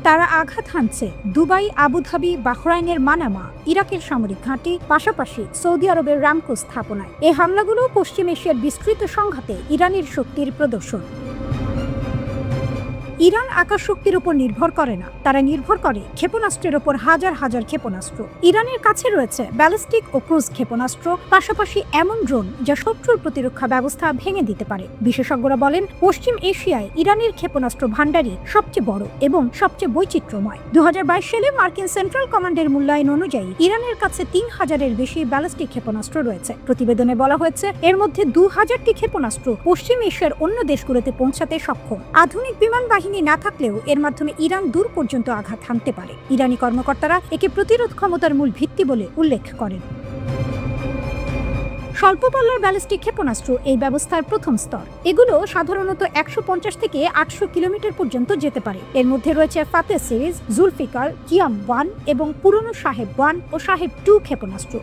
তারা আঘাত হানছে Dubai, Abu Dhabi, বাহরাইনের Manama, ইরাকের সামরিক ঘাঁটি, পাশাপাশি সৌদি আরবের রামকো স্থাপনায়। এই হামলাগুলো পশ্চিম এশিয়ার বিস্তৃত সংঘাতে ইরানের শক্তির প্রদর্শন। ইরান আকাশ শক্তির উপর নির্ভর করে না, তারা নির্ভর করে ক্ষেপণাস্ত্রের উপর হাজার হাজার ক্ষেপণাস্ত্র। ইরানের কাছে রয়েছে ব্যালিস্টিক ও ক্রুজ ক্ষেপণাস্ত্র, পাশাপাশি এমন ড্রোন যা শত্রুর প্রতিরক্ষা ব্যবস্থা ভেঙে দিতে পারে। বিশেষজ্ঞরা বলেন, পশ্চিম এশিয়ায় ইরানের ক্ষেপণাস্ত্র ভান্ডারই সবচেয়ে বড় এবং সবচেয়ে বৈচিত্র্যময়। 2022 সালে মার্কিন সেন্ট্রাল কমান্ডের মূল্যায়ন অনুযায়ী ইরানের কাছে 3000-এর বেশি ব্যালিস্টিক ক্ষেপণাস্ত্র রয়েছে। প্রতিবেদনে বলা হয়েছে, এর মধ্যে 2000টি ক্ষেপণাস্ত্র পশ্চিম এশিয়ার অন্য দেশগুলোতে পৌঁছাতে সক্ষম। আধুনিক বিমান বাহিনী না থাকলেও এর মাধ্যমে ইরান দূর পর্যন্ত আঘাত হানতে পারে। ইরানি কর্মকর্তারা একে প্রতিরোধ ক্ষমতার মূল ভিত্তি বলে উল্লেখ করেন। স্বল্প পাল্লার ব্যালিস্টিক ক্ষেপণাস্ত্র এই ব্যবস্থার প্রথম স্তর। এগুলো সাধারণত 150 থেকে 800 কিলোমিটার পর্যন্ত যেতে পারে। এর মধ্যে রয়েছে ফাতেহ সিরিজ, জুলফিকার, কিয়াম 1 এবং পুরনো সাহেব 1 ও সাহেব 2 ক্ষেপণাস্ত্র।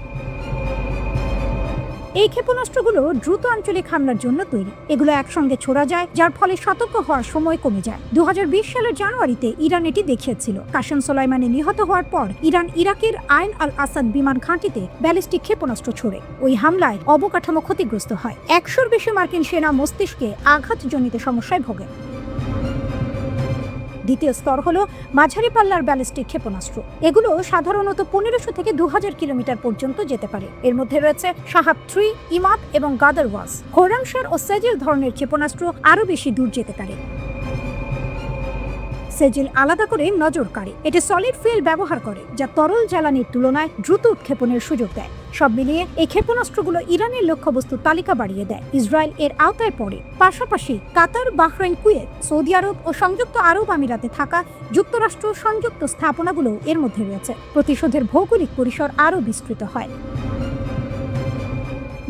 এই ক্ষেপণাস্ত্রগুলো দ্রুত আঞ্চলিক হামলার জন্য তৈরি। এগুলো একসঙ্গে ছোড়া যায়, যার ফলে সতর্ক হওয়ার সময় কমে যায়। 2020 সালের জানুয়ারিতে ইরান এটি দেখিয়েছিল। কাসেম সোলাইমানি নিহত হওয়ার পর ইরান ইরাকের আইন আল আসাদ বিমান ঘাঁটিতে ব্যালিস্টিক ক্ষেপণাস্ত্র ছোড়ে। ওই হামলায় অবকাঠামো ক্ষতিগ্রস্ত হয়। 100-র বেশি মার্কিন সেনা মস্তিষ্কে আঘাতজনিত সমস্যায় ভোগে। দ্বিতীয় স্তর হলো মাঝারি পাল্লার ব্যালিস্টিক ক্ষেপণাস্ত্র। এগুলো সাধারণত 1500 থেকে 2000 কিলোমিটার পর্যন্ত যেতে পারে। এর মধ্যে রয়েছে সাহাব 3, ইমাদ এবং গাদারওয়াজ। খোরামশার ও সেজিল ধরনের ক্ষেপণাস্ত্র আরও বেশি দূর যেতে পারে। সেজিল আলাদা করে নজর কাড়ে। এটি সলিড ফুয়েল ব্যবহার করে, যা তরল জ্বালানির তুলনায় দ্রুত উৎক্ষেপণের সুযোগ দেয়। সব মিলিয়ে এই ক্ষেপণাস্ত্রগুলো ইরানের লক্ষ্যবস্তুর তালিকা বাড়িয়ে দেয়। ইসরায়েল এর আওতায় পড়ে। পাশাপাশি কাতার, বাহরাইন, কুয়েত, সৌদি আরব ও সংযুক্ত আরব আমিরাতে থাকা যুক্তরাষ্ট্র সংযুক্ত স্থাপনাগুলো এর মধ্যে রয়েছে। প্রতিশোধের ভৌগোলিক পরিসর আরও বিস্তৃত হয়।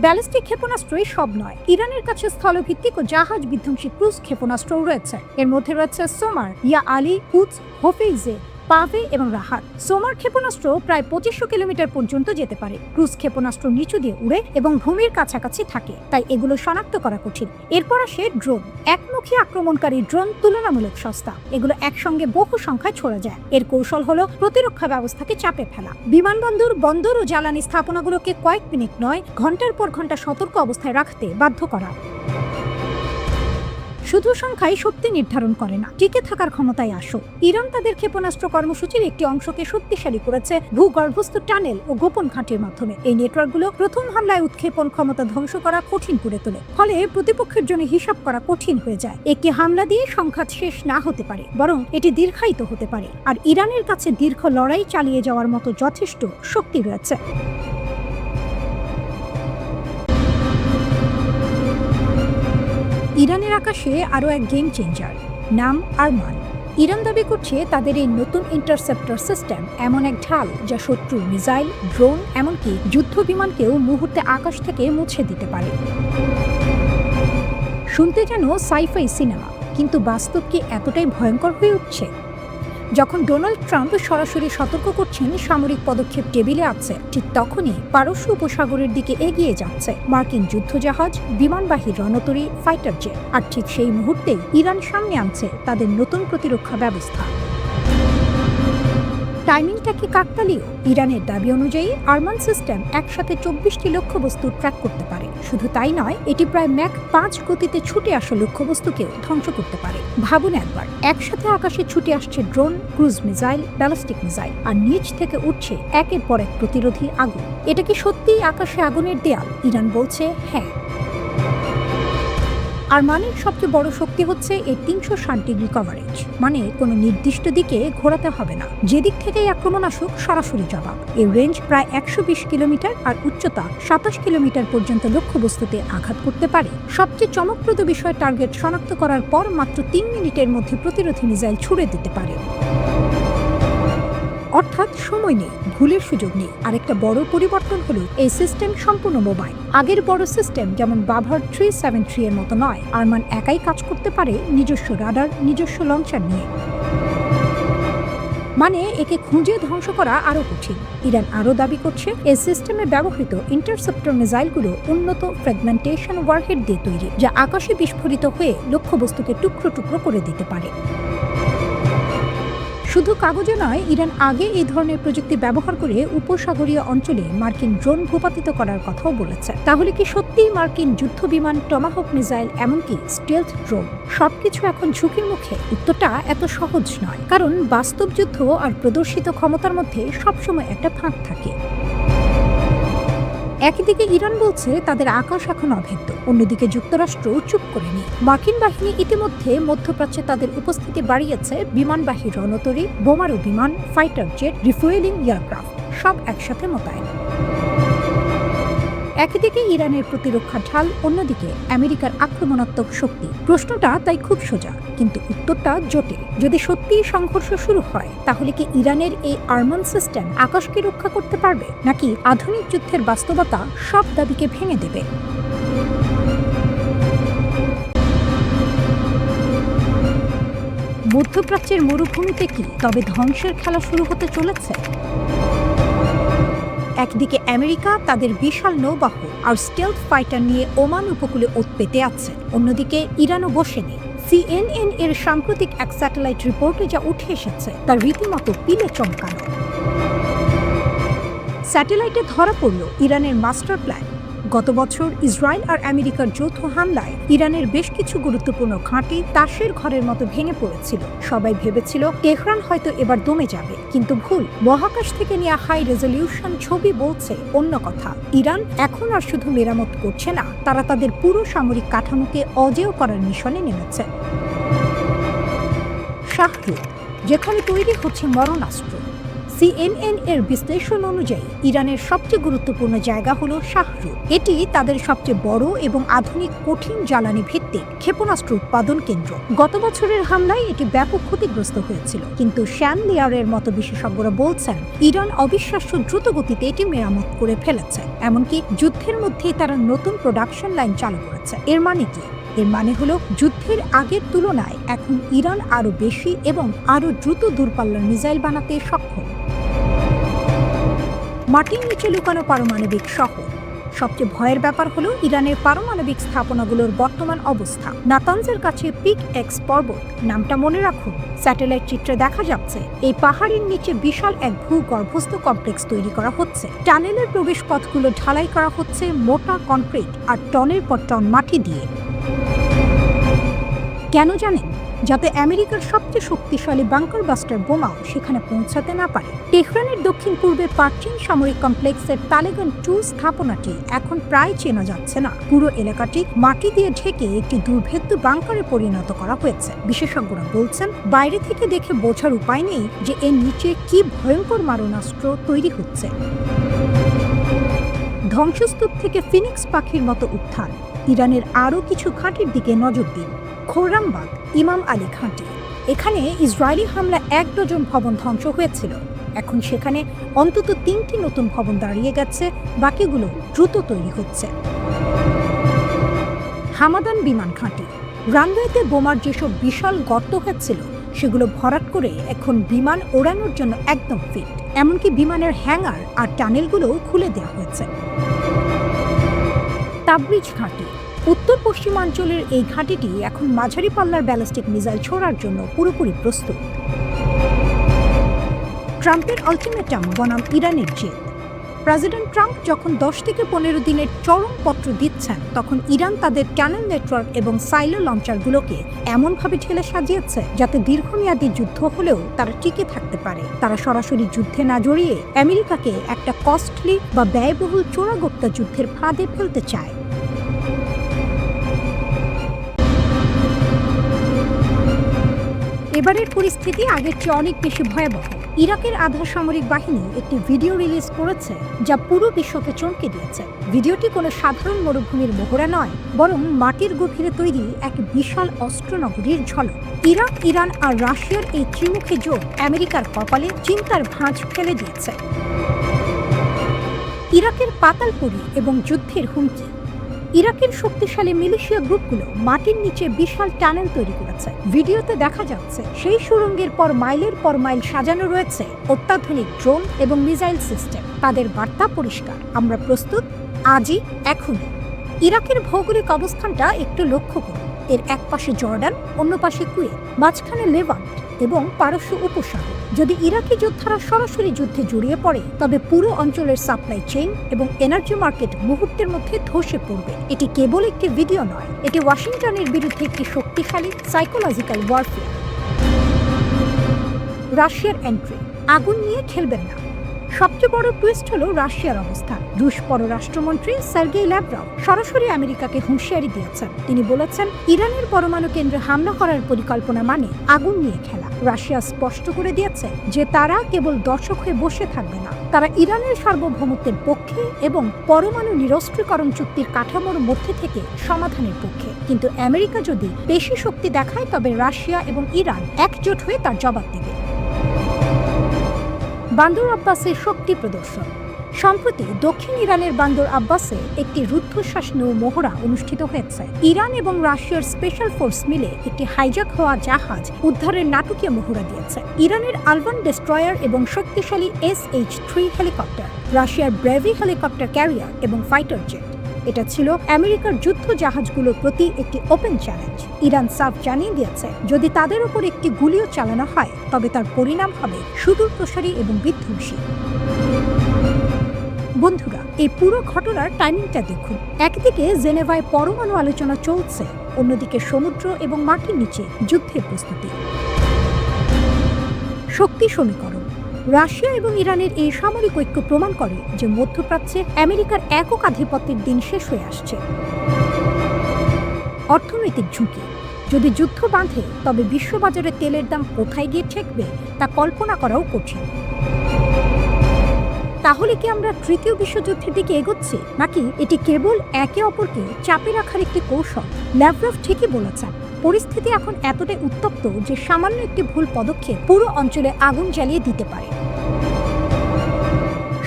ব্যালিস্টিক ক্ষেপণাস্ত্রই সব নয়। ইরানের কাছে স্থলভিত্তিক ও জাহাজ বিধ্বংসী ক্রুজ ক্ষেপণাস্ত্রও রয়েছে। এর মধ্যে রয়েছে সোমার, ইয়া আলী, কুদস, হোফেইজে, পাভে এবং রাহাত। সোমার ক্ষেপণাস্ত্র প্রায় 2500 কিলোমিটার পর্যন্ত যেতে পারে। ক্রুজ ক্ষেপণাস্ত্র নিচু দিয়ে উড়ে এবং ভূমির কাছাকাছি থাকে, তাই এগুলো শনাক্ত করা কঠিন। এরপর আসে ড্রোন। একমুখী আক্রমণকারী ড্রোন তুলনামূলক সস্তা। এগুলো একসঙ্গে বহু সংখ্যায় ছোড়া যায়। এর কৌশল হলো প্রতিরক্ষা ব্যবস্থাকে চাপে ফেলা। বিমানবন্দর, বন্দর ও জ্বালানি স্থাপনাগুলোকে কয়েক মিনিট নয়, ঘন্টার পর ঘন্টা সতর্ক অবস্থায় রাখতে বাধ্য করা। শুধু সংখ্যাই শক্তি নির্ধারণ করে না, টিকে থাকার ক্ষমতায় আসো। ইরান তাদের ক্ষেপণাস্ত্র কর্মসূচির একটি অংশকে শক্তিশালী করেছে ভূগর্ভস্থ টানেল ও গোপন ঘাঁটির মাধ্যমে। এই নেটওয়ার্কগুলো প্রথম হামলায় উৎক্ষেপণ ক্ষমতা ধ্বংস করা কঠিন করে তোলে, ফলে প্রতিপক্ষের জন্য হিসাব করা কঠিন হয়ে যায়। একটি হামলা দিয়ে সংঘাত শেষ না হতে পারে, বরং এটি দীর্ঘায়িত হতে পারে। আর ইরানের কাছে দীর্ঘ লড়াই চালিয়ে যাওয়ার মতো যথেষ্ট শক্তি রয়েছে। ইরানের আকাশে আরও এক গেম চেঞ্জার, নাম আরমান। ইরান দাবি করছে তাদের এই নতুন ইন্টারসেপ্টর সিস্টেম এমন এক ঢাল যা শত্রুর মিসাইল, ড্রোন, এমনকি যুদ্ধ বিমানকেও মুহূর্তে আকাশ থেকে মুছে দিতে পারে। শুনতে যেন সাইফাই সিনেমা, কিন্তু বাস্তব কি এতটাই ভয়ঙ্কর হয়ে উঠছে? যখন ডোনাল্ড ট্রাম্প সরাসরি সতর্ক করছেন সামরিক পদক্ষেপ টেবিলে আছে, ঠিক তখনই পারস্য উপসাগরের দিকে এগিয়ে যাচ্ছে মার্কিন যুদ্ধজাহাজ, বিমানবাহী রণতরী, ফাইটার জেট। আর ঠিক সেই মুহূর্তেই ইরান সামনে আনছে তাদের নতুন প্রতিরক্ষা ব্যবস্থা। টাইমিংটা কি কাকতালীয়? ইরানের দাবি অনুযায়ী আরমান সিস্টেম একসাথে 24টি লক্ষ্যবস্তু ট্র্যাক করতে পারে। শুধু তাই নয়, এটি প্রায় ম্যাক 5 গতিতে ছুটে আসা লক্ষ্যবস্তুকেও ধ্বংস করতে পারে। ভাবুন একবার, একসাথে আকাশে ছুটে আসছে drone, cruise missile, ballistic missile, আর নিচ থেকে উঠছে একের পর এক প্রতিরোধী আগুন। এটা কি সত্যিই আকাশে আগুনের দেয়াল? ইরান বলছে হ্যাঁ। আরমানের সবচেয়ে বড় শক্তি হচ্ছে এর 360 ডিগ্রি কভারেজ, মানে কোনো নির্দিষ্ট দিকে ঘোরাতে হবে না। যেদিক থেকেই আক্রমণ আসুক, সরাসরি জবাব। এর রেঞ্জ প্রায় 120 কিলোমিটার আর উচ্চতা 27 কিলোমিটার পর্যন্ত লক্ষ্যবস্তুতে আঘাত করতে পারে। সবচেয়ে চমকপ্রদ বিষয়, টার্গেট শনাক্ত করার পর মাত্র 3 মিনিটের মধ্যে প্রতিরোধী মিসাইল ছুড়ে দিতে পারে। অর্থাৎ সময় নেই, ভুলের সুযোগ নেই। আরেকটা বড় পরিবর্তন হলো এই সিস্টেম সম্পূর্ণ মোবাইল। আগের বড় সিস্টেম যেমন বাভার 373 এর মতো নয়। আরমান একাই কাজ করতে পারে নিজস্ব রাডার, নিজস্ব লঞ্চার নিয়ে। মানে একে খুঁজে ধ্বংস করা আরো কঠিন। ইরান আরও দাবি করছে এই সিস্টেমে ব্যবহৃত ইন্টারসেপ্টর মিসাইলগুলো উন্নত ফ্র্যাগমেন্টেশন ওয়ারহেড দিয়ে তৈরি, যা আকাশে বিস্ফোরিত হয়ে লক্ষ্যবস্তুকে টুকরো টুকরো করে দিতে পারে। শুধু কাগজে নয়, ইরান আগে এই ধরনের প্রযুক্তি ব্যবহার করে উপসাগরীয় অঞ্চলে মার্কিন ড্রোন ভূপাতিত করার কথাও বলেছে। তাহলে কি সত্যিই মার্কিন যুদ্ধ বিমান, টমাহক মিসাইল, এমনকি স্টেলথ ড্রোন সবকিছু এখন ঝুঁকির মুখে? উত্তরটা এত সহজ নয়, কারণ বাস্তব যুদ্ধ আর প্রদর্শিত ক্ষমতার মধ্যে সবসময় একটা ফাঁক থাকে। একদিকে ইরান বলছে তাদের আকাশ এখন অভেদ্য, অন্যদিকে যুক্তরাষ্ট্র চুপ করে নেই। মার্কিন বাহিনী ইতিমধ্যে মধ্যপ্রাচ্যে তাদের উপস্থিতি বাড়িয়েছে, বিমানবাহী রণতরী, বোমারু বিমান, ফাইটার জেট, রিফুয়েলিং এয়ারক্রাফট সব একসাথে মোতায়েন। একদিকে ইরানের প্রতিরক্ষা ঢাল, অন্যদিকে আমেরিকার আক্রমণাত্মক শক্তি। প্রশ্নটা তাই খুব সোজা, কিন্তু উত্তরটা জটিল। যদি সত্যিই সংঘর্ষ শুরু হয়, তাহলে কি ইরানের এই আর্মান সিস্টেম আকাশকে রক্ষা করতে পারবে, নাকি আধুনিক যুদ্ধের বাস্তবতা সব দাবিকে ভেঙে দেবে? মধ্যপ্রাচ্যের মরুভূমিতে কি তবে ধ্বংসের খেলা শুরু হতে চলেছে? একদিকে আমেরিকা তাদের বিশাল নৌবাহু আর স্টেলথ ফাইটার নিয়ে ওমান উপকূলে ওত পেতে আছে, অন্যদিকে ইরানও বসে নেই। CNN এর সাম্প্রতিক এক স্যাটেলাইট রিপোর্টে যা উঠে এসেছে তার রীতিমতো পিলে চমকানো। স্যাটেলাইটে ধরা পড়ল ইরানের মাস্টার প্ল্যান। গত বছর ইসরায়েল আর আমেরিকার যৌথ হামলায় ইরানের বেশ কিছু গুরুত্বপূর্ণ ঘাঁটি তাসের ঘরের মতো ভেঙে পড়েছিল। সবাই ভেবেছিল তেহরান হয়তো এবার দমে যাবে, কিন্তু ভুল। মহাকাশ থেকে নেওয়া হাই রেজলিউশন ছবি বলছে অন্য কথা। ইরান এখন আর শুধু মেরামত করছে না, তারা তাদের পুরো সামরিক কাঠামোকে অজেয় করার মিশনে নেমেছে। শাহরুখ, যেখানে তৈরি হচ্ছে মরণাস্ত্র। CNN এর বিশ্লেষণ অনুযায়ী ইরানের সবচেয়ে গুরুত্বপূর্ণ জায়গা হলো শাহরুখ। এটি তাদের সবচেয়ে বড় এবং আধুনিক কঠিন জ্বালানি ভিত্তিক ক্ষেপণাস্ত্র উৎপাদন কেন্দ্র। গত বছরের হামলায় এটি ব্যাপক ক্ষতিগ্রস্ত হয়েছিল, কিন্তু শ্যান লেয়ারের মতো বিশেষজ্ঞরা বলছেন ইরান অবিশ্বাস্য দ্রুত গতিতে এটি মেরামত করে ফেলেছে। এমনকি যুদ্ধের মধ্যেই তারা নতুন প্রোডাকশন লাইন চালু করেছে। এর মানে কি? এর মানে হলো যুদ্ধের আগের তুলনায় এখন ইরান আরও বেশি এবং আরও দ্রুত দূরপাল্লার মিসাইল বানাতে সক্ষম। মাটির নিচে লুকানো পারমাণবিক শহর। সবচেয়ে ভয়ের ব্যাপার হলো ইরানের পারমাণবিক স্থাপনাগুলোর বর্তমান অবস্থা। নাতানজের কাছে পিক এক্স পর্বত, নামটা মনে রাখুন। স্যাটেলাইট চিত্রে দেখা যাচ্ছে এই পাহাড়ের নিচে বিশাল এক ভূগর্ভস্থ কমপ্লেক্স তৈরি করা হচ্ছে। টানেলের প্রবেশ পথগুলো ঢালাই করা হচ্ছে মোটা কনক্রিট আর টনের পর টন মাটি দিয়ে। কেন জানেন? যাতে আমেরিকার সবচেয়ে শক্তিশালী বাংকার বাস্টার বোমাও সেখানে পৌঁছাতে না পারে। তেহরানের দক্ষিণ পূর্বে পার্চিন সামরিক কমপ্লেক্সের তালেগান 2 স্থাপনাটি এখন প্রায় চেনা যাচ্ছে না। পুরো এলাকাটি মাটি দিয়ে ঢেকে একটি দুর্ভেদ্য বাংকারে পরিণত করা হয়েছে। বিশেষজ্ঞরা বলছেন বাইরে থেকে দেখে বোঝার উপায় নেই যে এর নিচে কি ভয়ঙ্কর মারণাস্ত্র তৈরি হচ্ছে। ধ্বংসস্তূপ থেকে ফিনিক্স পাখির মতো উত্থান। ইরানের আরও কিছু ঘাঁটির দিকে নজর দিন। খোরামবাগ, ইমাম আলী ঘাঁটি। এখানে ইসরায়েলি হামলা 1 ডজন ভবন ধ্বংস হয়েছিল। এখন সেখানে অন্তত 3টি নতুন ভবন দাঁড়িয়ে গেছে, বাকিগুলো দ্রুত তৈরি হচ্ছে। হামাদান বিমান ঘাঁটি। রানওয়েতে বোমার যেসব বিশাল গর্ত হয়েছিল সেগুলো ভরাট করে এখন বিমান ওড়ানোর জন্য একদম ফিট। এমনকি বিমানের হ্যাঙ্গার আর টানেলগুলোও খুলে দেওয়া হয়েছে। তাবরিজ ঘাঁটি। উত্তর পশ্চিমাঞ্চলের এই ঘাঁটিটি এখন মাঝারি পাল্লার ব্যালিস্টিক মিসাইল ছোড়ার জন্য পুরোপুরি প্রস্তুত। ট্রাম্পের আলটিমেটাম বনাম ইরানের জেদ। প্রেসিডেন্ট ট্রাম্প যখন 10 থেকে 15 দিনের চরম পত্র দিচ্ছেন, তখন ইরান তাদের ক্যানন নেটওয়ার্ক এবং সাইলো লঞ্চারগুলোকে এমনভাবে ঠেলে সাজিয়েছে যাতে দীর্ঘমেয়াদী যুদ্ধ হলেও তারা টিকে থাকতে পারে। তারা সরাসরি যুদ্ধে না জড়িয়ে আমেরিকাকে একটা কস্টলি বা ব্যয়বহুল চোরাগোপ্তা যুদ্ধের ফাঁদে ফেলতে চায়। এবারের পরিস্থিতি আগের চেয়ে অনেক বেশি ভয়াবহ। ইরাকের আধা সামরিক বাহিনী একটি ভিডিও রিলিজ করেছে যা পুরো বিশ্বকে চমকে দিয়েছে। ভিডিওটি কোনো সাধারণ মরুভূমির মহড়া নয়, বরং মাটির গভীরে তৈরি এক বিশাল অস্ত্রনগরীর ঝলক। ইরাক, ইরান আর রাশিয়ার এই ত্রিমুখী জোট আমেরিকার কপালে চিন্তার ভাঁজ ফেলে দিয়েছে। ইরাকের পাতালপুরি এবং যুদ্ধের হুমকি। ইরাকের শক্তিশালী মিলিশিয়া গ্রুপগুলো মাটির নিচে বিশাল টানেল তৈরি করেছে। ভিডিওতে দেখা যাচ্ছে সেই সুড়ঙ্গের পর মাইলের পর মাইল সাজানো রয়েছে অত্যাধুনিক ড্রোন এবং মিসাইল সিস্টেম। তাদের বার্তা পরিষ্কার, আমরা প্রস্তুত, আজই, এখনই। ইরাকের ভৌগোলিক অবস্থানটা একটু লক্ষ্য করুন। এর এক পাশে জর্ডান, অন্য পাশে কুয়েত, মাঝখানে লেভান্ট এবং পারস্য উপসাগর। যদি ইরাকি যোদ্ধারা সরাসরি যুদ্ধে জড়িয়ে পড়ে তবে পুরো অঞ্চলের সাপ্লাই চেইন এবং এনার্জি মার্কেট মুহূর্তের মধ্যে ধসে পড়বে। এটি কেবল একটি ভিডিও নয়, এটি ওয়াশিংটনের বিরুদ্ধে একটি শক্তিশালী সাইকোলজিক্যাল ওয়ারফেয়ার। রাশিয়ার এন্ট্রি, আগুন নিয়ে খেলবেন না। সবচেয়ে বড় টুইস্ট হলো রাশিয়ার অবস্থান। রুশ পররাষ্ট্রমন্ত্রী সার্গেই ল্যাভরভ সরাসরি আমেরিকাকে হুঁশিয়ারি দিয়েছেন। তিনি বলেছেন, ইরানের পরমাণু কেন্দ্রে হামলা করার পরিকল্পনা মানে আগুন নিয়ে খেলা। রাশিয়া স্পষ্ট করে দিয়েছে যে তারা কেবল দর্শক হয়ে বসে থাকবে না, তারা ইরানের সার্বভৌমত্বের পক্ষে এবং পরমাণু নিরস্ত্রীকরণ চুক্তির কাঠামোর মধ্যে থেকে সমাধানের পক্ষে। কিন্তু আমেরিকা যদি বেশি শক্তি দেখায় তবে রাশিয়া এবং ইরান একজোট হয়ে তার জবাব দেবে। বান্দর আব্বাসের শক্তি প্রদর্শন। সম্প্রতি দক্ষিণ ইরানের বান্দর আব্বাসে একটি রুদ্ধশ্বাস নৌ মহড়া অনুষ্ঠিত হয়েছে। ইরান এবং রাশিয়ার স্পেশাল ফোর্স মিলে একটি হাইজ্যাক হওয়া জাহাজ উদ্ধারের নাটকীয় মহড়া দিয়েছে। ইরানের আলবান ডেস্ট্রয়ার এবং শক্তিশালী SH-3 হেলিকপ্টার, রাশিয়ার ব্রেভি হেলিকপ্টার ক্যারিয়ার এবং ফাইটার জেট। এটা ছিল আমেরিকার যুদ্ধ জাহাজগুলোর প্রতি একটি ওপেন চ্যালেঞ্জ। ইরান সাফ জানিয়ে দিয়েছে, যদি তাদের উপর একটি গুলিও চালানো হয় তবে তার পরিণাম হবে সুদূর প্রসারী এবং বিধ্বংসী। বন্ধুরা, এই পুরো ঘটনার টাইমিংটা দেখুন। একদিকে জেনেভায় পরমাণু আলোচনা চলছে, অন্যদিকে সমুদ্র এবং মাটির নিচে যুদ্ধের প্রস্তুতি। শক্তি সমীকরণ। রাশিয়া এবং ইরানের এই সামরিক ঐক্য প্রমাণ করে যে মধ্যপ্রাচ্যে আমেরিকার একক আধিপত্যের দিন শেষ হয়ে আসছে। অর্থনৈতিক ঝুঁকি। যদি যুদ্ধ বাঁধে তবে বিশ্ববাজারে তেলের দাম কোথায় গিয়ে ঠেকবে তা কল্পনা করাও কঠিন। তাহলে কি আমরা তৃতীয় বিশ্বযুদ্ধের দিকে এগোচ্ছি, নাকি এটি কেবল একে অপরকে চাপে রাখার একটি কৌশল? ল্যাভরভ ঠিকই বলেছেন, পরিস্থিতি এখন এতটাই উত্তপ্ত যে সামান্য একটি ভুল পদক্ষেপ পুরো অঞ্চলে আগুন জ্বালিয়ে দিতে পারে।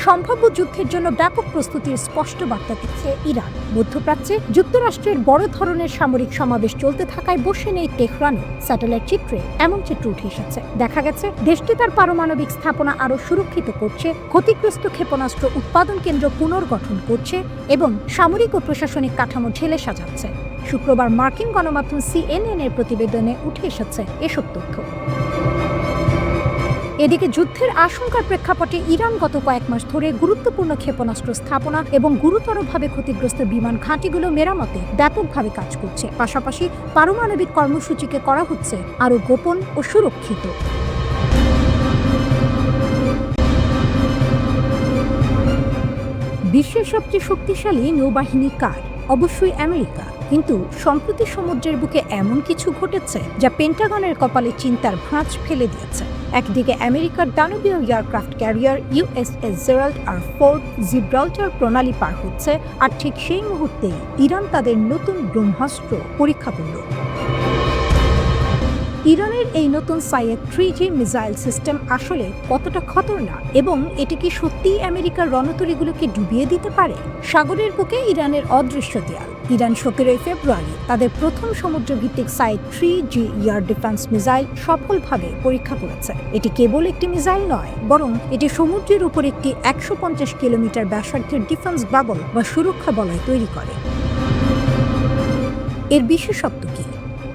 সম্ভাব্য যুদ্ধের জন্য ব্যাপক প্রস্তুতির স্পষ্ট বার্তা দিচ্ছে ইরান। মধ্যপ্রাচ্যে যুক্তরাষ্ট্রের বড় ধরনের সামরিক সমাবেশ চলতে থাকায় বসে নেই তেহরানও। স্যাটেলাইট চিত্রে এমন চিত্র উঠে এসেছে। দেখা গেছে দেশটি তার পারমাণবিক স্থাপনা আরও সুরক্ষিত করছে, ক্ষতিগ্রস্ত ক্ষেপণাস্ত্র উৎপাদন কেন্দ্র পুনর্গঠন করছে এবং সামরিক ও প্রশাসনিক কাঠামো ঢেলে সাজাচ্ছে। শুক্রবার মার্কিন গণমাধ্যম CNN এর প্রতিবেদনে উঠে এসেছে এসব তথ্য। এদিকে যুদ্ধের আশঙ্কার প্রেক্ষাপটে ইরান গত কয়েক মাস ধরে গুরুত্বপূর্ণ ক্ষেপণাস্ত্র স্থাপনা এবং গুরুতরভাবে ক্ষতিগ্রস্ত বিমান ঘাঁটিগুলো মেরামতে ব্যাপকভাবে কাজ করছে। পাশাপাশি পারমাণবিক কর্মসূচিকে করা হচ্ছে আরও গোপন ও সুরক্ষিত। বিশ্বের সবচেয়ে শক্তিশালী নৌবাহিনী কার? অবশ্যই আমেরিকা। কিন্তু সম্প্রতি সমুদ্রের বুকে এমন কিছু ঘটেছে যা পেন্টাগনের কপালে চিন্তার ভাঁজ ফেলে দিয়েছে। একদিকে আমেরিকার দানবীয় aircraft carrier USS Gerald R Ford Gibraltar প্রণালী পার হচ্ছে, আর ঠিক সেই মুহূর্তেই ইরান তাদের নতুন ব্রহ্মাস্ত্র পরীক্ষা করল। ইরানের এই নতুন সাইয়েদ 3G মিসাইল সিস্টেম আসলে কতটা খতরনাক এবং এটি কি সত্যিই আমেরিকার রণতরীগুলোকে ডুবিয়ে দিতে পারে? সাগরের বুকে ইরানের অদৃশ্য দেয়াল। ইরান 17 ফেব্রুয়ারি তাদের প্রথম সমুদ্রভিত্তিক Sayyad 3G air defence missile সফলভাবে পরীক্ষা করেছে। এটি কেবল একটি মিসাইল নয়, বরং এটি সমুদ্রের উপর একটি 150 কিলোমিটার ব্যাসার্ধের ডিফেন্স বাবল বা সুরক্ষা বলয় তৈরি করে। এর বিশেষত্ব কি?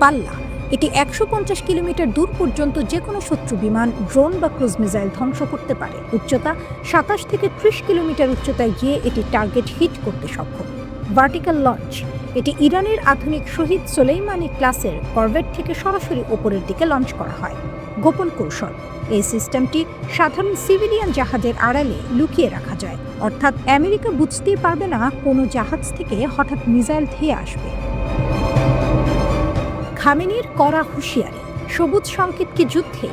পাল্লা। এটি 150 কিলোমিটার দূর পর্যন্ত যে কোনো শত্রু বিমান, ড্রোন বা ক্রুজ মিসাইল ধ্বংস করতে পারে। উচ্চতা 27 থেকে 30 কিলোমিটার উচ্চতায় গিয়ে এটি টার্গেট হিট করতে সক্ষম। Vertical launch. এটি ইরানের আধুনিক শহীদ সোলেইমানি ক্লাসের করভেট থেকে সরাসরি ওপরের দিকে লঞ্চ করা হয়। গোপন কৌশল। এই সিস্টেমটি সাধারণ সিভিলিয়ান জাহাজের আড়ালে লুকিয়ে রাখা যায়, অর্থাৎ আমেরিকা বুঝতেই পারবে না কোনো জাহাজ থেকে হঠাৎ মিসাইল ধেয়ে আসবে। খামেনির কড়া হুঁশিয়ারি। সবুজ সংকেত কি যুদ্ধে?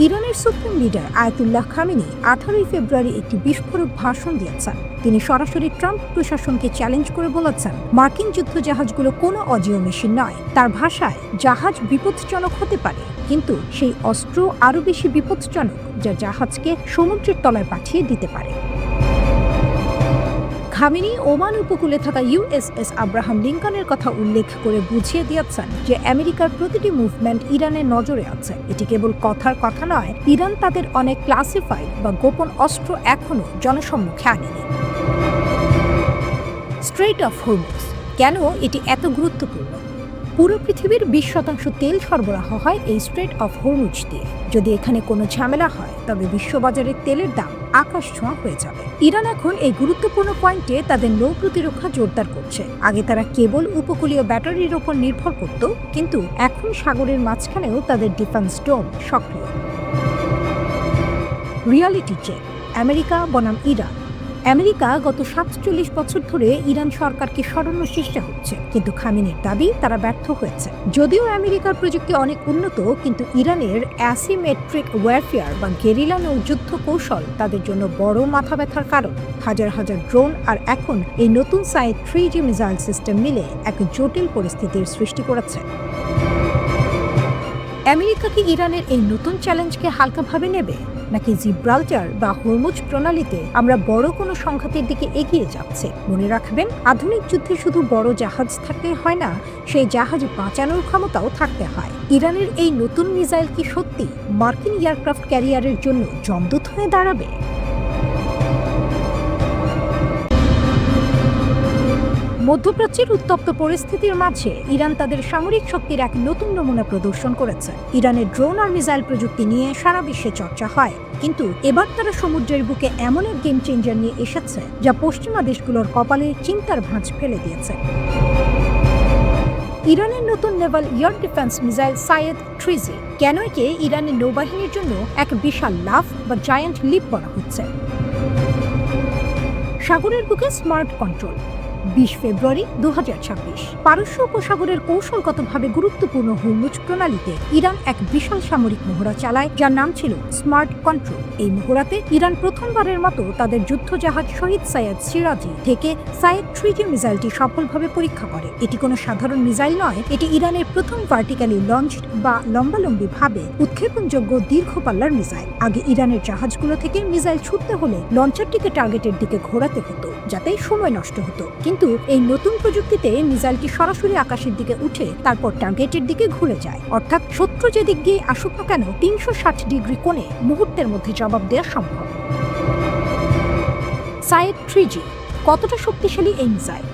ইরানের সুপ্রিম লিডার আয়াতুল্লাহ খামেনি 18 ফেব্রুয়ারি একটি বিস্ফোরক ভাষণ দিয়েছেন। তিনি সরাসরি ট্রাম্প প্রশাসনকে চ্যালেঞ্জ করে বলেছেন, মার্কিন যুদ্ধ জাহাজগুলো কোনো অজেয় মেশিন নয়। তার ভাষায়, জাহাজ বিপজ্জনক হতে পারে, কিন্তু সেই অস্ত্র আরও বেশি বিপজ্জনক যা জাহাজকে সমুদ্রের তলায় পাঠিয়ে দিতে পারে। খামেনি ওমান উপকূলে থাকা USS আব্রাহাম লিঙ্কনের কথা উল্লেখ করে বুঝিয়ে দিয়েছেন যে আমেরিকার প্রতিটি মুভমেন্ট ইরানের নজরে আছে। এটি কেবল কথার কথা নয়, ইরান তাদের অনেক ক্লাসিফাইড বা গোপন অস্ত্র এখনও জনসম্মুখে আনেনি। Strait of Hormuz. কেন এটি এত গুরুত্বপূর্ণ? পুরো পৃথিবীর 20% তেল সরবরাহ হয় এই স্ট্রেট অফ হরমুজ দিয়ে। যদি এখানে কোনো ঝামেলা হয় তবে বিশ্ববাজারের তেলের দাম আকাশ ছোঁয়া হয়ে যাবে। ইরান এখন এই গুরুত্বপূর্ণ পয়েন্টে তাদের নৌ প্রতিরক্ষা জোরদার করছে। আগে তারা কেবল উপকূলীয় ব্যাটারির ওপর নির্ভর করত, কিন্তু এখন সাগরের মাঝখানেও তাদের ডিফেন্স ডোম সক্রিয়। রিয়ালিটি চেক, আমেরিকা বনাম ইরান। আমেরিকা গত 47 বছর ধরে ইরান সরকারকে সরানোর চেষ্টা হচ্ছে, কিন্তু খামেনির দাবি তারা ব্যর্থ হয়েছে। যদিও আমেরিকার প্রযুক্তি অনেক উন্নত, কিন্তু ইরানের অ্যাসিমেট্রিক ওয়ারফেয়ার বা গেরিলা নৌ যুদ্ধ কৌশল তাদের জন্য বড় মাথা ব্যথার কারণ। হাজার হাজার ড্রোন আর এখন এই নতুন সাইড 3G মিসাইল সিস্টেম মিলে এক জটিল পরিস্থিতির সৃষ্টি করেছে। আমেরিকা কি ইরানের এই নতুন চ্যালেঞ্জকে হালকাভাবে নেবে, নাকি জিব্রাল্টার বা হরমুজ প্রণালীতে আমরা বড় কোনো সংঘাতের দিকে এগিয়ে যাচ্ছে? মনে রাখবেন, আধুনিক যুদ্ধে শুধু বড় জাহাজ থাকতে হয় না, সেই জাহাজ বাঁচানোর ক্ষমতাও থাকতে হয়। ইরানের এই নতুন মিসাইল কি সত্যি মার্কিন এয়ারক্রাফট ক্যারিয়ারের জন্য যমদূত হয়ে দাঁড়াবে? মধ্যপ্রাচ্যের উত্তপ্ত পরিস্থিতির মাঝে ইরান তাদের সামরিক শক্তির এক নতুন নমুনা প্রদর্শন করেছে। ইরানের ড্রোন আর মিসাইল প্রযুক্তি নিয়ে সারা বিশ্বে চর্চা হয়, কিন্তু এবার তারা সমুদ্রের বুকে এমন এক গেম চেঞ্জার নিয়ে এসেছে যা পশ্চিমা দেশগুলোর কপালে চিন্তার ভাঁজ ফেলে দিয়েছে। ইরানের নতুন নেভাল এয়ার ডিফেন্স মিসাইল সায়েদ 3G। কেন একে ইরানের নৌবাহিনীর জন্য এক বিশাল লাফ বা জায়ান্ট লিপ বলা হচ্ছে? সাগরের বুকে স্মার্ট কন্ট্রোল। 20 ফেব্রুয়ারি 2026 পারস্য উপসাগরের কৌশলগতভাবে গুরুত্বপূর্ণ হরমুজ প্রণালীতে ইরান এক বিশাল সামরিক মহড়া চালায়, যার নাম ছিল স্মার্ট কন্ট্রোল। এই মহড়াতে ইরান প্রথমবারের মতো তাদের যুদ্ধজাহাজ শহীদ সাইয়েদ সিরাজি থেকে সাইয়েদ 3G মিসাইলটি সফলভাবে পরীক্ষা করে। এটি কোনো সাধারণ মিসাইল নয়, এটি ইরানের প্রথম ভার্টিক্যালি লঞ্চড বা লম্বালম্বিভাবে উৎক্ষেপণযোগ্য দীর্ঘ পাল্লার মিসাইল। আগে ইরানের জাহাজগুলো থেকে মিসাইল ছুটতে হলে লঞ্চারটিকে টার্গেটের দিকে ঘোরাতে হতো, যাতে সময় নষ্ট হতো। কিন্তু এই নতুন প্রযুক্তিতে মিসাইলটি সরাসরি আকাশের দিকে উঠে তারপর টার্গেটের দিকে ঘুরে যায়, অর্থাৎ শত্রু যেদিক দিয়ে আসুক না কেন 360 ডিগ্রি কোণে মুহূর্তের মধ্যে জবাব দেওয়া সম্ভব। সাইয়েদ 3G কতটা শক্তিশালী এই মিসাইল?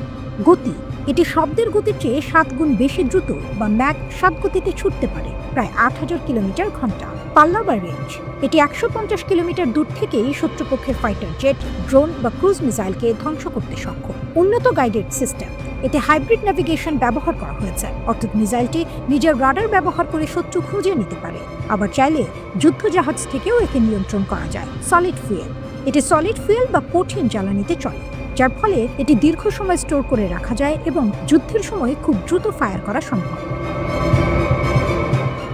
গতি, এটি শব্দের গতির চেয়ে 7 গুণ বেশি দ্রুত বা ম্যাক 7 গতিতে ছুটতে পারে, প্রায় 8000 কিলোমিটার ঘন্টা। পাল্লা বা রেঞ্জ, এটি 150 কিলোমিটার দূর থেকেই শত্রুপক্ষের ফাইটার জেট, ড্রোন বা ক্রুজ মিসাইলকে ধ্বংস করতে সক্ষম। উন্নত গাইডেড সিস্টেম, এতে হাইব্রিড ন্যাভিগেশন ব্যবহার করা হয়েছে, অর্থাৎ মিসাইলটি নিজের রাডার ব্যবহার করে শত্রু খুঁজে নিতে পারে। আবার চাইলে যুদ্ধজাহাজ থেকেও একে নিয়ন্ত্রণ করা যায়। সলিড ফুয়েল, এটি সলিড ফুয়েল বা কঠিন জ্বালানিতে চলে, যার ফলে এটি দীর্ঘ সময় স্টোর করে রাখা যায় এবং যুদ্ধের সময় খুব দ্রুত ফায়ার করা সম্ভব।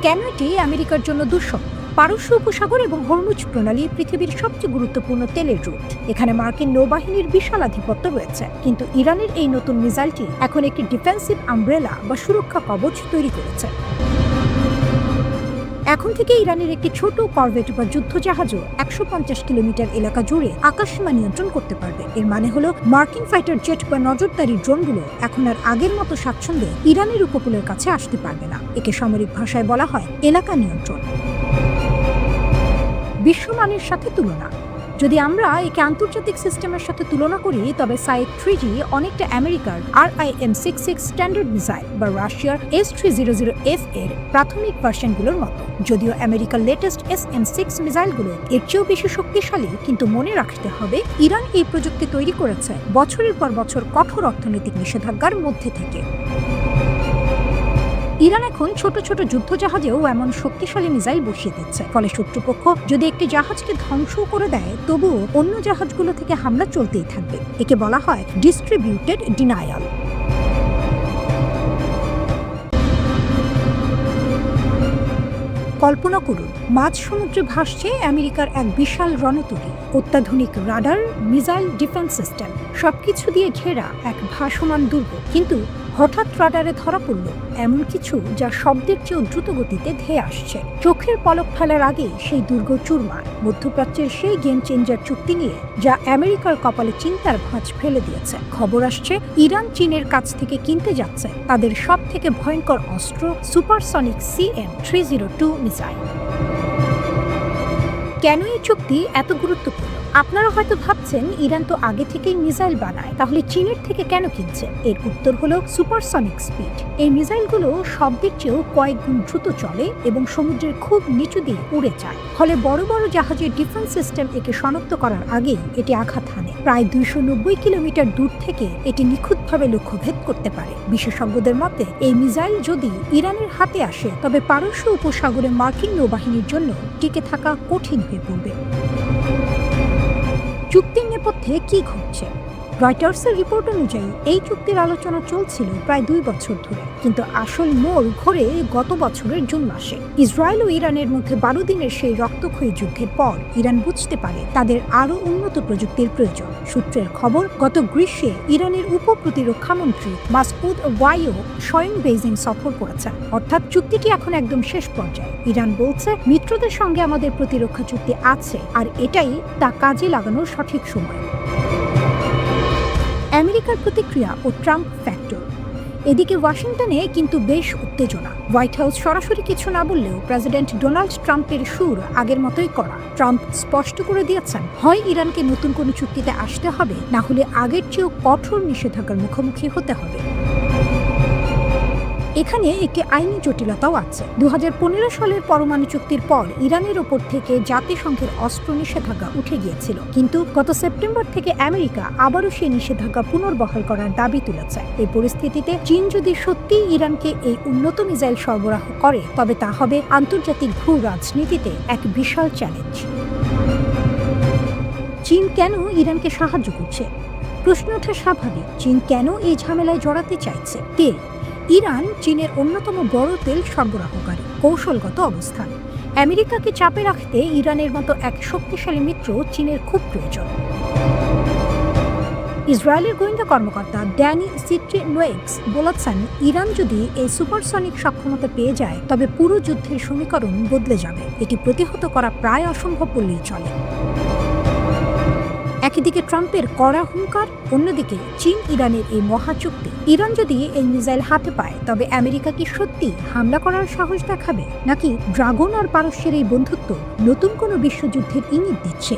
কেন এটি আমেরিকার জন্য দুঃস্বপ্ন? পারস্য উপসাগর এবং হরমুজ প্রণালী পৃথিবীর সবচেয়ে গুরুত্বপূর্ণ তেলের রুট। এখানে মার্কিন নৌবাহিনীর বিশাল আধিপত্য রয়েছে, কিন্তু ইরানের এই নতুন মিসাইলটি এখন একটি ডিফেন্সিভ আমব্রেলা বা সুরক্ষা কবচ তৈরি করেছে। এখন থেকে ইরানের একটি ছোট করভেট বা যুদ্ধজাহাজও 150 কিলোমিটার এলাকা জুড়ে আকাশসীমা নিয়ন্ত্রণ করতে পারবে। এর মানে হলো মার্কিন ফাইটার জেট বা নজরদারি ড্রোনগুলো এখন আর আগের মতো স্বাচ্ছন্দ্যে ইরানের উপকূলের কাছে আসতে পারবে না। একে সামরিক ভাষায় বলা হয় এলাকা নিয়ন্ত্রণ। বিশ্বমানের সাথে তুলনা, যদি আমরা একে আন্তর্জাতিক সিস্টেমের সাথে তুলনা করি তবে সাইয়েদ 3G অনেকটা আমেরিকার RIM-66 স্ট্যান্ডার্ড মিসাইল বা রাশিয়ার S-300F এর প্রাথমিক ভার্সনগুলোর মতো। যদিও আমেরিকার লেটেস্ট SM-6 মিসাইলগুলো এর চেয়েও বেশি শক্তিশালী, কিন্তু মনে রাখতে হবে ইরান এই প্রযুক্তি তৈরি করেছে বছরের পর বছর কঠোর অর্থনৈতিক নিষেধাজ্ঞার মধ্যে থেকে। ইরান এখন ছোট ছোট যুদ্ধজাহাজেও এমন শক্তিশালী মিসাইল বসিয়ে দিচ্ছে, ফলে শত্রুপক্ষ যদি একটি জাহাজকে ধ্বংস করে দেয় তবুও অন্য জাহাজগুলো থেকে হামলা চলতেই থাকবে। একে বলা হয় ডিস্ট্রিবিউটেড ডিনায়াল। কল্পনা করুন, মাঝ সমুদ্রে ভাসছে আমেরিকার এক বিশাল রণতরী, অত্যাধুনিক রাডার, মিসাইল ডিফেন্স সিস্টেম, সবকিছু দিয়ে ঘেরা এক ভাসমান দুর্গ। কিন্তু হঠাৎ রাডারে ধরা পড়ল এমন কিছু যা শব্দের চেয়েও দ্রুত গতিতে ধেয়ে আসছে। চোখের পলক ফেলার আগে সেই দুর্গ চুরমার। মধ্যপ্রাচ্যের সেই গেম চেঞ্জার চুক্তি নিয়ে যা আমেরিকার কপালে চিন্তার ভাঁজ ফেলে দিয়েছে। খবর আসছে ইরান চীনের কাছ থেকে কিনতে যাচ্ছে তাদের সব থেকে ভয়ঙ্কর অস্ত্র সুপারসনিক CM-302 মিসাইল। কেন এই চুক্তি এত গুরুত্বপূর্ণ? আপনারা হয়তো ভাবছেন ইরান তো আগে থেকেই মিসাইল বানায়, তাহলে চীনের থেকে কেন কিনছে? এর উত্তর হলো সুপারসনিক স্পিড। এই মিসাইলগুলো শব্দের চেয়েও কয়েক গুণ দ্রুত চলে এবং সমুদ্রের খুব নিচু দিয়ে উড়ে যায়। ফলে বড় বড় জাহাজের ডিফেন্স সিস্টেম একে শনাক্ত করার আগেই এটি আঘাত হানে। প্রায় 290 কিলোমিটার দূর থেকে এটি নিখুঁতভাবে লক্ষ্যভেদ করতে পারে। বিশেষজ্ঞদের মতে এই মিসাইল যদি ইরানের হাতে আসে তবে পারস্য উপসাগরে মার্কিন নৌবাহিনীর জন্য টিকে থাকা কঠিন হয়ে পড়বে। চুক্তির নেপথ্যে কি ঘটছে? রয়টার্সের রিপোর্ট অনুযায়ী এই চুক্তির আলোচনা চলছিল প্রায় 2 বছর ধরে, কিন্তু আসল মোড় ঘোরে গত বছরের জুন মাসে। ইসরায়েল ও ইরানের মধ্যে 12 দিনের সেই রক্তক্ষয়ী যুদ্ধের পর ইরান বুঝতে পারে তাদের আরও উন্নত প্রযুক্তির প্রয়োজন। সূত্রের খবর, গত গ্রীষ্মে ইরানের উপ প্রতিরক্ষামন্ত্রী মাসউদ ওয়াইও স্বয়ং বেইজিং সফর করেছেন। অর্থাৎ চুক্তিটি এখন একদম শেষ পর্যায়ে। ইরান বলছে, মিত্রদের সঙ্গে আমাদের প্রতিরক্ষা চুক্তি আছে আর এটাই তা কাজে লাগানোর সঠিক সময়। আমেরিকার প্রতিক্রিয়া ও ট্রাম্প ফ্যাক্টর। এদিকে ওয়াশিংটনে কিন্তু বেশ উত্তেজনা। হোয়াইট হাউস সরাসরি কিছু না বললেও প্রেসিডেন্ট ডোনাল্ড ট্রাম্পের সুর আগের মতোই করা। ট্রাম্প স্পষ্ট করে দিয়েছেন, হয় ইরানকে নতুন কোনো চুক্তিতে আসতে হবে, না হলে আগের চেয়েও কঠোর নিষেধাজ্ঞার মুখোমুখি হতে হবে। এখানে একটি আইনি জটিলতাও আছে। 2015 সালের পরমাণু চুক্তির পর ইরানের ওপর থেকে জাতিসংঘের অস্ত্র নিষেধাজ্ঞা উঠে গিয়েছিল, কিন্তু গত সেপ্টেম্বর থেকে আমেরিকা আবারও সেই নিষেধাজ্ঞা পুনর্বহাল করার দাবি তুলেছে। এই পরিস্থিতিতে চীন যদি সত্যি ইরানকে এই উন্নত মিসাইল সরবরাহ করে তবে তা হবে আন্তর্জাতিক ভূ রাজনীতিতে এক বিশাল চ্যালেঞ্জ। চীন কেন ইরানকে সাহায্য করছে? প্রশ্ন ওঠা স্বাভাবিক। চীন কেন এই ঝামেলায় জড়াতে চাইছে? তেল। ইরান চীনের অন্যতম বড় তেল সরবরাহকারী। কৌশলগত অবস্থান। আমেরিকাকে চাপে রাখতে ইরানের মতো এক শক্তিশালী মিত্র চীনের খুব প্রয়োজন। ইসরায়েলের গোয়েন্দা কর্মকর্তা ড্যানি সিট্রিনোয়েক্স বলেছেন, ইরান যদি এই সুপারসনিক সক্ষমতা পেয়ে যায় তবে পুরো যুদ্ধের সমীকরণ বদলে যাবে। এটি প্রতিহত করা প্রায় অসম্ভব বললেই চলে। একদিকে ট্রাম্পের কড়া হুঙ্কার, অন্যদিকে চীন ইরানের এই মহাচুক্তি। ইরান যদি এই মিসাইল হাতে পায় তবে আমেরিকা কি সত্যি হামলা করার সাহস দেখাবে, নাকি ড্রাগন আর পারস্যের এই বন্ধুত্ব নতুন কোনো বিশ্বযুদ্ধের ইঙ্গিত দিচ্ছে?